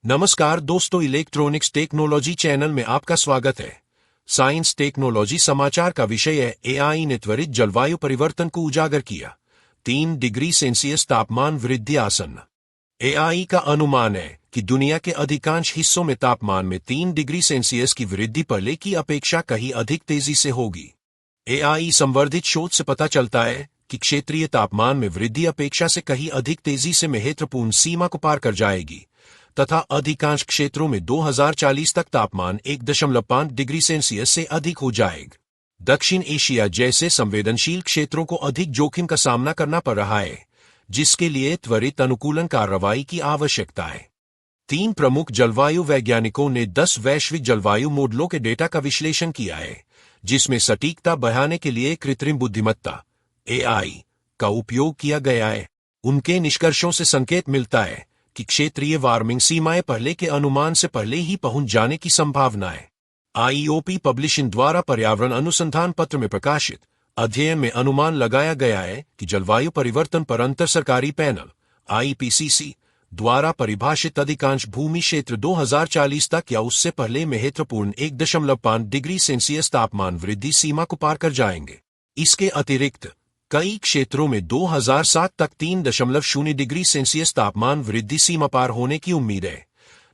नमस्कार दोस्तों, electronics technology channel में आपका स्वागत है। साइंस टेक्नोलॉजी समाचार का विषय है एआई ने त्वरित जलवायु परिवर्तन को उजागर किया। 3 डिग्री सेल्सियस तापमान वृद्धि आसन्न। एआई का अनुमान है कि दुनिया के अधिकांश हिस्सों में तापमान में 3 डिग्री सेल्सियस की वृद्धि पहले की अपेक्षा कहीं अधिक तेजी से होगी। एआई संवर्धित शोध से पता चलता है कि क्षेत्रीय तापमान में वृद्धि अपेक्षा से कहीं अधिक तेजी से महत्वपूर्ण सीमा को पार कर जाएगी तथा अधिकांश क्षेत्रों में 2040 तक तापमान 1.5 डिग्री सेल्सियस से अधिक हो जाएगा। दक्षिण एशिया जैसे संवेदनशील क्षेत्रों को अधिक जोखिम का सामना करना पड़ रहा है, जिसके लिए त्वरित अनुकूलन कार्रवाई की आवश्यकता है। 3 प्रमुख जलवायु वैज्ञानिकों ने 10 वैश्विक जलवायु मॉडलों के डेटा का विश्लेषण किया है, जिसमें सटीकता बढ़ाने के लिए कृत्रिम बुद्धिमत्ता एआई का उपयोग किया गया है। उनके निष्कर्षों से संकेत मिलता है कि क्षेत्रीय वार्मिंग सीमाएं पहले के अनुमान से पहले ही पहुंच जाने की संभावना है। आईओपी पब्लिशिंग द्वारा पर्यावरण अनुसंधान पत्र में प्रकाशित अध्ययन में अनुमान लगाया गया है कि जलवायु परिवर्तन पर अंतर सरकारी पैनल आईपीसीसी द्वारा परिभाषित अधिकांश भूमि क्षेत्र 2040 तक या उससे पहले महत्वपूर्ण 1.5 डिग्री सेल्सियस तापमान वृद्धि सीमा को पार कर जाएंगे। इसके अतिरिक्त कई क्षेत्रों में 2007 तक 3.0 डिग्री सेल्सियस तापमान वृद्धि सीमा पार होने की उम्मीद है,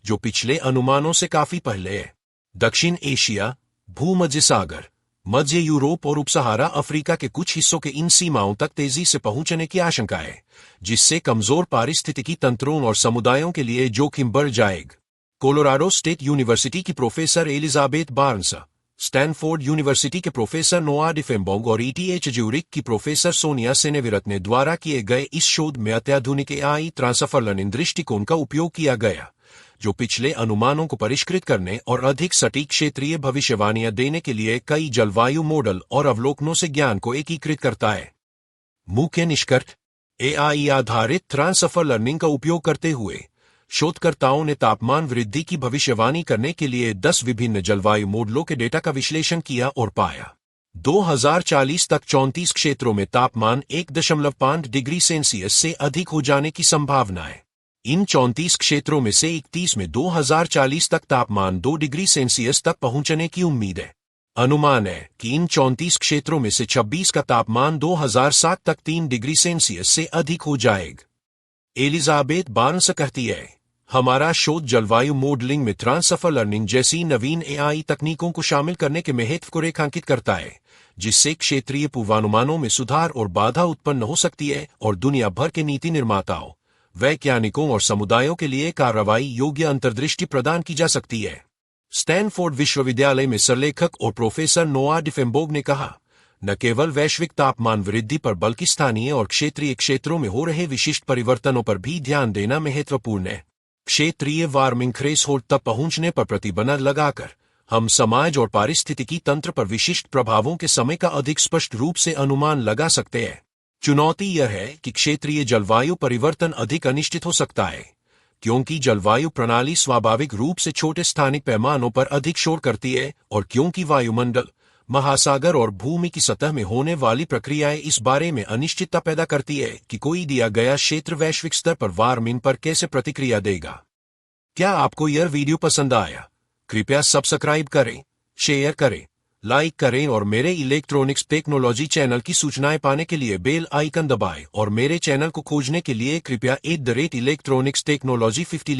जो पिछले अनुमानों से काफी पहले है। दक्षिण एशिया, भूमध्य सागर, मध्य यूरोप और उपसहारा अफ्रीका के कुछ हिस्सों के इन सीमाओं तक तेजी से पहुंचने की आशंका है, जिससे कमजोर पारिस्थितिकी तंत्रों और समुदायों के लिए जोखिम बढ़ जाएगा। कोलोराडो स्टेट यूनिवर्सिटी की professor Elizabeth Barnes, Stanford university के प्रोफेसर नोआ डिफेम्बोंग और ईटीएच ज्यूरिख की प्रोफेसर सोनिया सेनेविरत्ने द्वारा किए गए इस शोध में अत्याधुनिक एआई ट्रांसफर लर्निंग दृष्टिकोण का उपयोग किया गया, जो पिछले अनुमानों को परिष्कृत करने और अधिक सटीक क्षेत्रीय भविष्यवाणियां देने के लिए कई जलवायु मॉडल और अवलोकनों से ज्ञान को एकीकृत करता है। मुख्य निष्कर्ष: एआई आधारित ट्रांसफर लर्निंग का उपयोग करते हुए शोधकर्ताओं ने तापमान वृद्धि की भविष्यवाणी करने के लिए 10 विभिन्न जलवायु मॉडलों के डेटा का विश्लेषण किया और पाया 2040 तक 34 क्षेत्रों में तापमान 1.5 डिग्री सेल्सियस से अधिक हो जाने की संभावना है। इन 34 क्षेत्रों में से 31 में 2040 तक तापमान 2 डिग्री सेल्सियस तक पहुंचने की उम्मीद है। अनुमान है कि इन 34 क्षेत्रों में से 26 का तापमान 2007 तक 3 डिग्री सेल्सियस से अधिक हो जाएगा। एलिजाबेथ बार्न्स कहती है, हमारा शोध जलवायु मॉडलिंग में ट्रांसफर लर्निंग जैसी नवीन एआई तकनीकों को शामिल करने के महत्व को रेखांकित करता है, जिससे क्षेत्रीय पूर्वानुमानों में सुधार और बाधा उत्पन्न हो सकती है और दुनिया भर के नीति निर्माताओं, वैज्ञानिकों और समुदायों के लिए कार्रवाई योग्य अंतर्दृष्टि प्रदान की जा सकती है। स्टैनफोर्ड विश्वविद्यालय में सरलेखक और प्रोफेसर नोआ डिफेम्बोग ने कहा, न केवल वैश्विक तापमान वृद्धि पर बल्कि स्थानीय और क्षेत्रीय क्षेत्रों में हो रहे विशिष्ट परिवर्तनों पर भी ध्यान देना महत्वपूर्ण है। क्षेत्रीय वार्मिंग थ्रेशोल्ड तक पहुंचने पर प्रतिबंध लगाकर हम समाज और पारिस्थितिकी तंत्र पर विशिष्ट प्रभावों के समय का अधिक स्पष्ट रूप से अनुमान लगा सकते हैं। चुनौती यह है कि क्षेत्रीय जलवायु परिवर्तन अधिक अनिश्चित हो सकता है, क्योंकि जलवायु प्रणाली स्वाभाविक रूप से छोटे स्थानिक पैमानों पर अधिक शोर करती है और क्योंकि वायुमंडल, महासागर और भूमि की सतह में होने वाली प्रक्रियाएं इस बारे में अनिश्चितता पैदा करती है कि कोई दिया गया क्षेत्र वैश्विक स्तर पर वार्मिंग पर कैसे प्रतिक्रिया देगा। क्या आपको यह वीडियो पसंद आया? कृपया सब्सक्राइब करें, शेयर करें, लाइक करें और मेरे इलेक्ट्रॉनिक्स टेक्नोलॉजी चैनल की सूचनाएं पाने के लिए बेल आइकन दबाएं और मेरे चैनल को खोजने के लिए कृपया @electronicsTechnology50